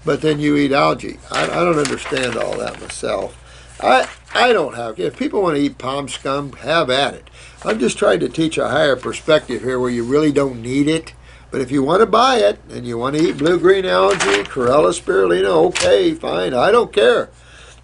but then you eat algae. I don't understand all that myself. I don't have. If people want to eat palm scum, have at it. I'm just trying to teach a higher perspective here where you really don't need it. But if you want to buy it and you want to eat blue-green algae, Chlorella spirulina, okay, fine. I don't care.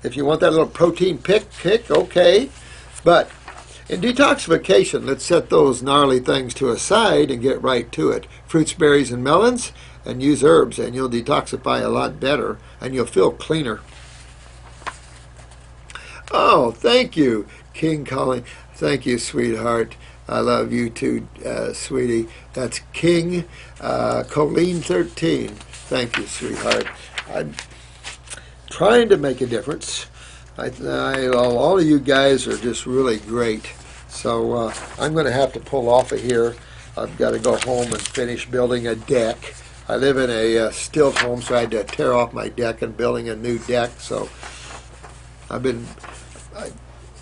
If you want that little protein pick, okay. But in detoxification, let's set those gnarly things to a side and get right to it. Fruits, berries, and melons, and use herbs, and you'll detoxify a lot better, and you'll feel cleaner. Oh, thank you, King Colin. Thank you, sweetheart. I love you too, sweetie. That's King Colleen 13. Thank you, sweetheart. I'm trying to make a difference. All of you guys are just really great. So I'm going to have to pull off of here. I've got to go home and finish building a deck. I live in a stilt home, so I had to tear off my deck and building a new deck. So I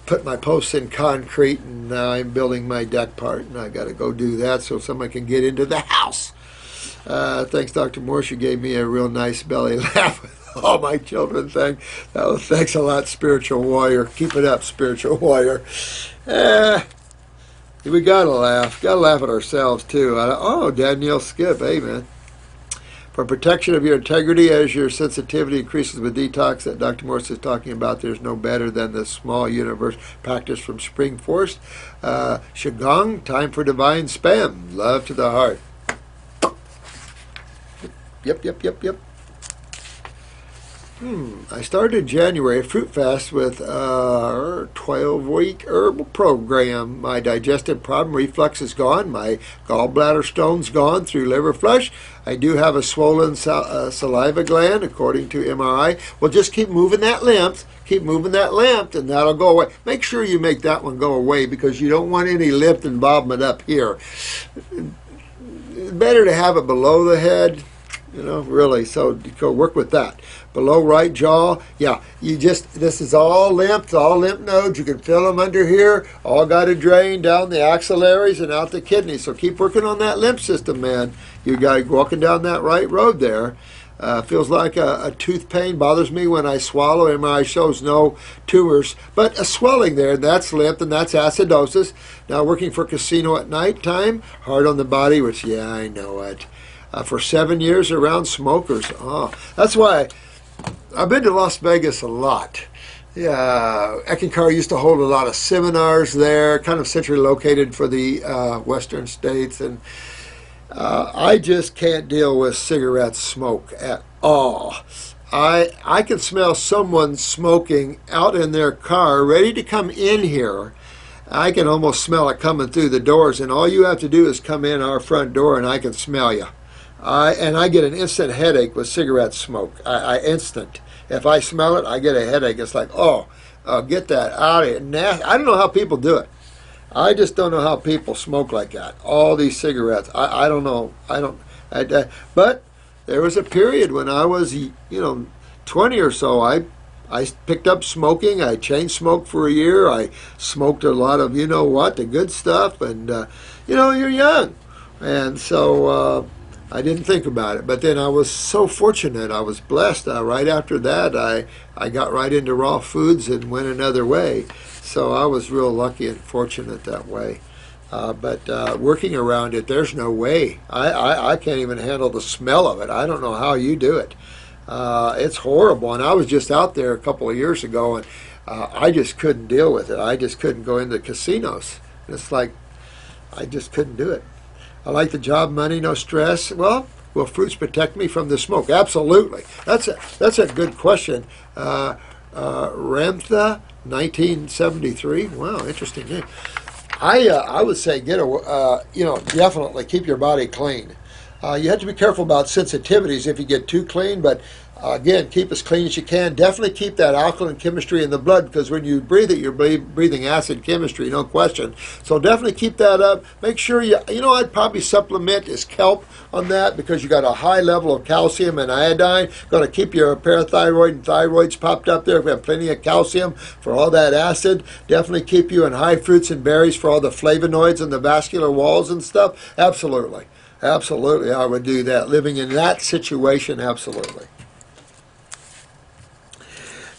put my posts in concrete, and now I'm building my deck part, and I got to go do that so someone can get into the house. Thanks, Dr. Morse. You gave me a real nice belly laugh with all my children thing. Oh, thanks a lot, spiritual warrior. Keep it up, spiritual warrior. We gotta laugh. Gotta laugh at ourselves too. Oh, Danielle Skip, hey man. For protection of your integrity as your sensitivity increases with detox that Dr. Morse is talking about, there's no better than the small universe practice from Spring Forest. Qigong, time for divine spam. Love to the heart. Yep. I started in January a fruit fast with a 12-week herbal program. My digestive problem, reflux, is gone. My gallbladder stone's gone through liver flush. I do have a swollen saliva gland, according to MRI. Well, just keep moving that lymph. Keep moving that lymph, and that'll go away. Make sure you make that one go away because you don't want any lymph involvement up here. Better to have it below the head, really. So go work with that. Below right jaw, yeah, this is all lymph nodes. You can feel them under here. All got to drain down the axillaries and out the kidneys. So keep working on that lymph system, man. You got walking down that right road there. Feels like a tooth pain. Bothers me when I swallow. MRI shows no tumors, but a swelling there. That's lymph, and that's acidosis. Now working for casino at night time. Hard on the body, which, yeah, I know it. For 7 years around smokers. Oh, that's why I've been to Las Vegas a lot. Yeah, Eckankar used to hold a lot of seminars there, kind of centrally located for the western states, and I just can't deal with cigarette smoke at all. I can smell someone smoking out in their car, ready to come in here. I can almost smell it coming through the doors, and all you have to do is come in our front door, and I can smell you. And I get an instant headache with cigarette smoke. Instant. If I smell it, I get a headache. It's like, get that out of here. I don't know how people do it. I just don't know how people smoke like that. All these cigarettes. I don't know. But there was a period when I was, 20 or so. I picked up smoking. I chain smoked for a year. I smoked a lot of, the good stuff. And, you're young. And so I didn't think about it. But then I was so fortunate. I was blessed. Right after that, I got right into raw foods and went another way. So I was real lucky and fortunate that way. But working around it, there's no way. I can't even handle the smell of it. I don't know how you do it. It's horrible. And I was just out there a couple of years ago, and I just couldn't deal with it. I just couldn't go into casinos. It's like I just couldn't do it. I like the job, money, no stress. Well, will fruits protect me from the smoke? Absolutely. That's a good question. Ramtha, 1973. Wow, interesting name. I would say definitely keep your body clean. You have to be careful about sensitivities if you get too clean, but again, keep as clean as you can. Definitely keep that alkaline chemistry in the blood, because when you breathe it, you're breathing acid chemistry, no question. So definitely keep that up. Make sure I'd probably supplement is kelp on that, because you got a high level of calcium and iodine. Going to keep your parathyroid and thyroids popped up there. We have plenty of calcium for all that acid. Definitely keep you in high fruits and berries for all the flavonoids and the vascular walls and stuff. Absolutely. Absolutely, I would do that. Living in that situation, absolutely.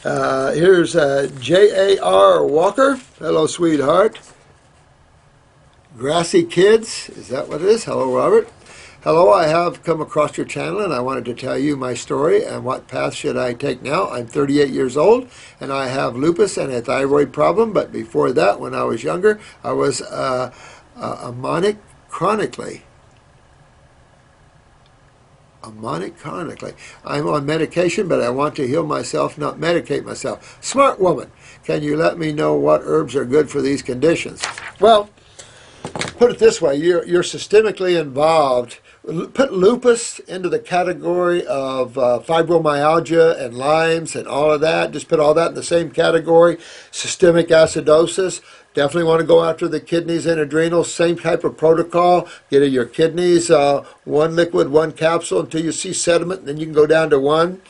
Here's J.A.R. Walker. Hello, sweetheart. Grassy Kids. Is that what it is? Hello, Robert. Hello, I have come across your channel and I wanted to tell you my story and what path should I take now. I'm 38 years old and I have lupus and a thyroid problem, but before that, when I was younger, I was chronically. I'm on medication, but I want to heal myself, not medicate myself. Smart woman, can you let me know what herbs are good for these conditions? Well, put it this way, you're systemically involved. Put lupus into the category of fibromyalgia and Lyme's and all of that. Just put all that in the same category. Systemic acidosis. Definitely want to go after the kidneys and adrenals. Same type of protocol. Get your kidneys, one liquid, one capsule until you see sediment, and then you can go down to one.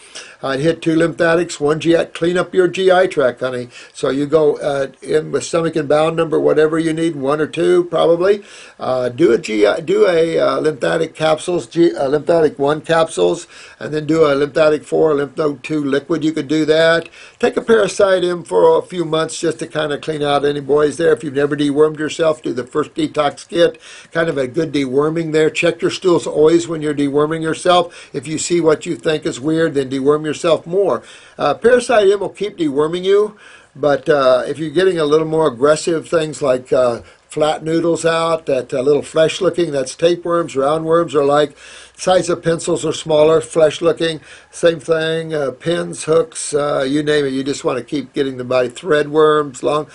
I'd hit 2 lymphatics, 1 GI. Clean up your GI tract, honey. So you go in with stomach and bowel number, whatever you need, 1 or 2 probably. Do a lymphatic capsules, lymphatic 1 capsules, and then do a lymphatic 4, lymph node 2 liquid. You could do that. Take a Parasite M for a few months just to kind of clean out any boys there. If you've never dewormed yourself, do the first detox kit. Kind of a good deworming there. Check your stools always when you're deworming yourself. If you see what you think is weird, then deworm yourself more. Parasite M will keep deworming you, but if you're getting a little more aggressive things like flat noodles out, that little flesh looking, that's tapeworms, roundworms are like size of pencils or smaller, flesh looking, same thing, pins, hooks, you name it. You just want to keep getting the body, threadworms, long,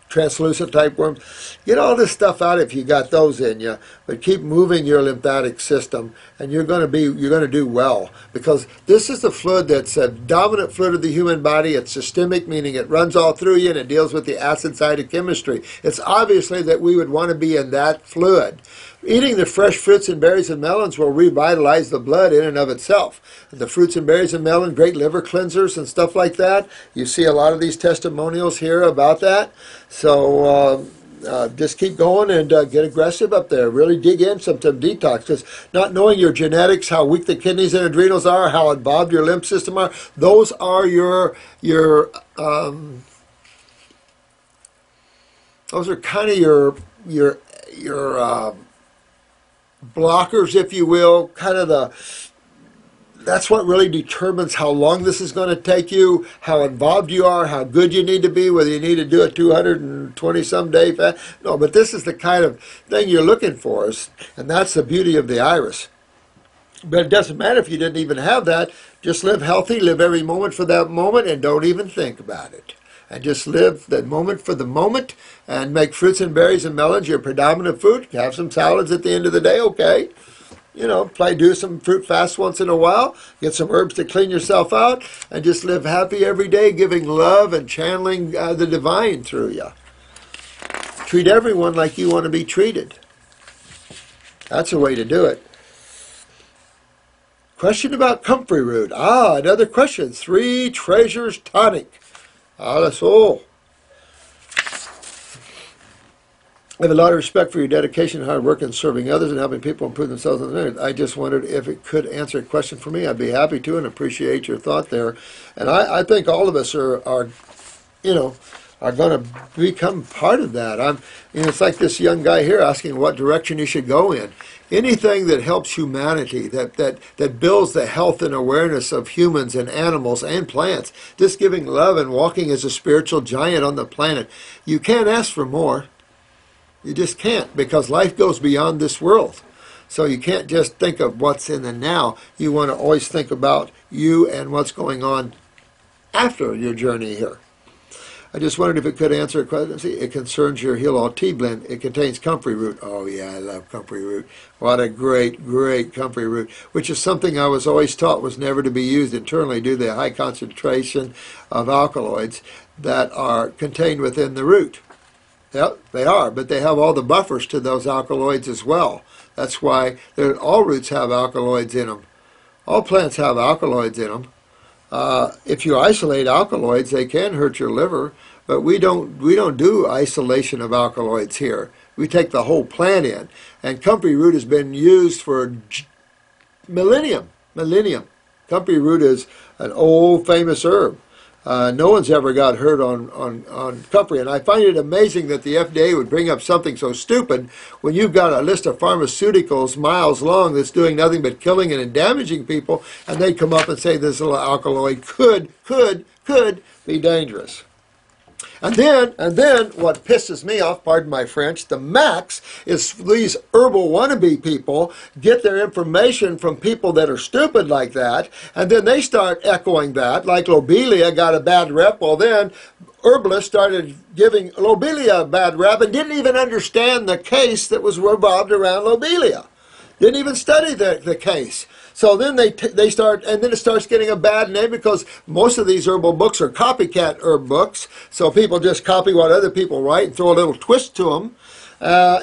translucent type worms. Get all this stuff out if you got those in you, but keep moving your lymphatic system, and you're going to do well, because this is the fluid that's a dominant fluid of the human body. It's systemic, meaning it runs all through you and it deals with the acid side of chemistry. It's obviously that we would want to be in that fluid. Eating the fresh fruits and berries and melons will revitalize the blood in and of itself. The fruits and berries and melon, great liver cleansers and stuff like that. You see a lot of these testimonials here about that. So just keep going and get aggressive up there. Really dig in some detox, because not knowing your genetics, how weak the kidneys and adrenals are, how involved your lymph system are, those are those are kind of your blockers, if you will, kind of that's what really determines how long this is going to take you, how involved you are, how good you need to be, whether you need to do a 220-some day fast. No, but this is the kind of thing you're looking for, and that's the beauty of the iris. But it doesn't matter if you didn't even have that. Just live healthy, live every moment for that moment, and don't even think about it. And just live that moment for the moment, and make fruits and berries and melons your predominant food. Have some salads at the end of the day, okay. You know, do some fruit fast once in a while. Get some herbs to clean yourself out, and just live happy every day, giving love and channeling the divine through you. Treat everyone like you want to be treated. That's a way to do it. Question about comfrey root. Another question. 3 Treasures Tonic. That's all. I have a lot of respect for your dedication, hard work, and serving others and helping people improve themselves on the earth. I just wondered if it could answer a question for me. I'd be happy to, and appreciate your thought there. And I think all of us are going to become part of that. It's like this young guy here asking what direction you should go in. Anything that helps humanity, that builds the health and awareness of humans and animals and plants, just giving love and walking as a spiritual giant on the planet. You can't ask for more. You just can't, because life goes beyond this world. So you can't just think of what's in the now. You want to always think about you and what's going on after your journey here. I just wondered if it could answer a question. See, it concerns your Heal All Tea blend. It contains comfrey root. Oh, yeah, I love comfrey root. What a great, great comfrey root, which is something I was always taught was never to be used internally due to the high concentration of alkaloids that are contained within the root. Yep, they are, but they have all the buffers to those alkaloids as well. That's why all roots have alkaloids in them. All plants have alkaloids in them. If you isolate alkaloids, they can hurt your liver, but we don't do isolation of alkaloids here. We take the whole plant in, and comfrey root has been used for millennium. Comfrey root is an old famous herb. No one's ever got hurt on Comfrey, and I find it amazing that the FDA would bring up something so stupid when you've got a list of pharmaceuticals miles long that's doing nothing but killing and damaging people, and they come up and say this little alkaloid could be dangerous. And then what pisses me off, pardon my French, the max is these herbal wannabe people get their information from people that are stupid like that, and then they start echoing that, like lobelia got a bad rep. Well, then herbalists started giving lobelia a bad rep and didn't even understand the case that was revolved around lobelia. Didn't even study the case. So then they start, and then it starts getting a bad name because most of these herbal books are copycat herb books. So people just copy what other people write and throw a little twist to them.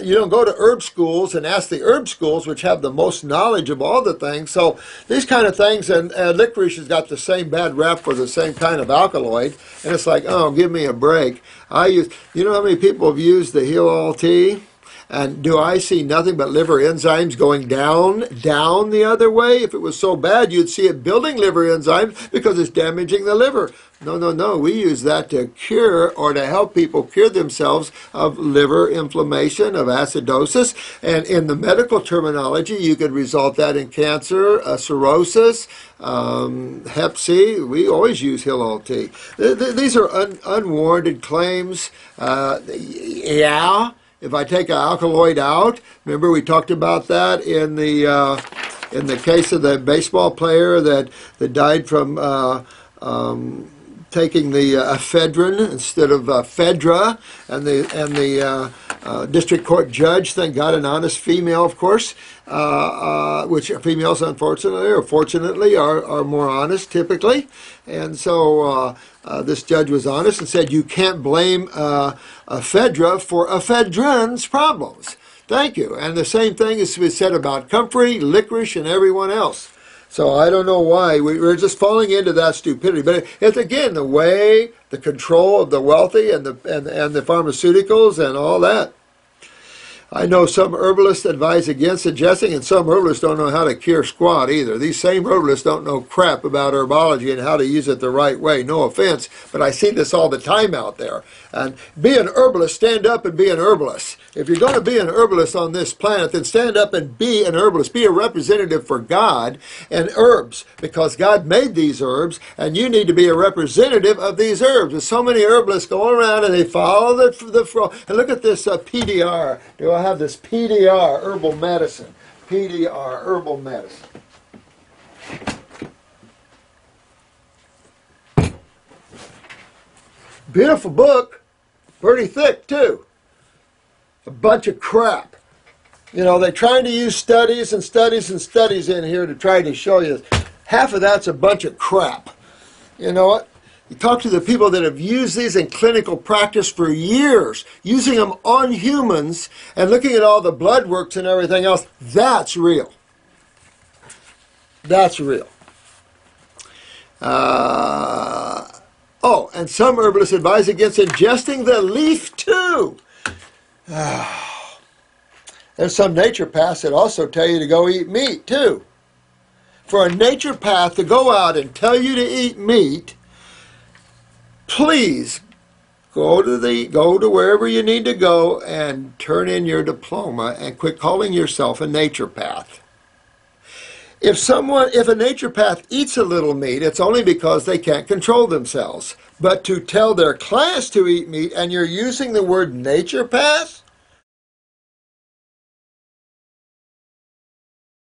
You don't go to herb schools and ask the herb schools, which have the most knowledge of all the things. So these kind of things, and licorice has got the same bad rap for the same kind of alkaloid. And it's like, oh, give me a break. You know how many people have used the Heal All tea? And do I see nothing but liver enzymes going down the other way? If it was so bad, you'd see it building liver enzymes because it's damaging the liver. No. We use that to cure or to help people cure themselves of liver inflammation, of acidosis. And in the medical terminology, you could result that in cancer, cirrhosis, Hep C. We always use Heal tea. These are unwarranted claims. If I take an alkaloid out, remember we talked about that in the case of the baseball player that died from taking the ephedrine instead of ephedra, and the district court judge then got an honest female, of course, which females unfortunately or fortunately are more honest typically, and so this judge was honest and said you can't blame ephedra for ephedrine's problems. Thank you. And the same thing is to be said about Comfrey, licorice, and everyone else. So I don't know why. We're just falling into that stupidity. But it's, again, the way, the control of the wealthy and the pharmaceuticals and all that. I know some herbalists advise against suggesting, and some herbalists don't know how to cure squat either. These same herbalists don't know crap about herbology and how to use it the right way. No offense, but I see this all the time out there. And be an herbalist, stand up and be an herbalist. If you're going to be an herbalist on this planet, then stand up and be an herbalist. Be a representative for God and herbs, because God made these herbs, and you need to be a representative of these herbs. There's so many herbalists going around, and they follow the flow. And look at this PDR. Do I have this PDR, herbal medicine? PDR, herbal medicine. Beautiful book. Pretty thick, too. A bunch of crap. You know, they're trying to use studies and studies and studies in here to try to show you. Half of that's a bunch of crap. You know what? You talk to the people that have used these in clinical practice for years, using them on humans and looking at all the blood works and everything else. That's real. That's real. Oh, and some herbalists advise against ingesting the leaf too. There's some naturopaths that also tell you to go eat meat too. For a naturopath to go out and tell you to eat meat, please go to wherever you need to go and turn in your diploma and quit calling yourself a naturopath. If a naturopath eats a little meat, it's only because they can't control themselves. But to tell their class to eat meat and you're using the word naturopath,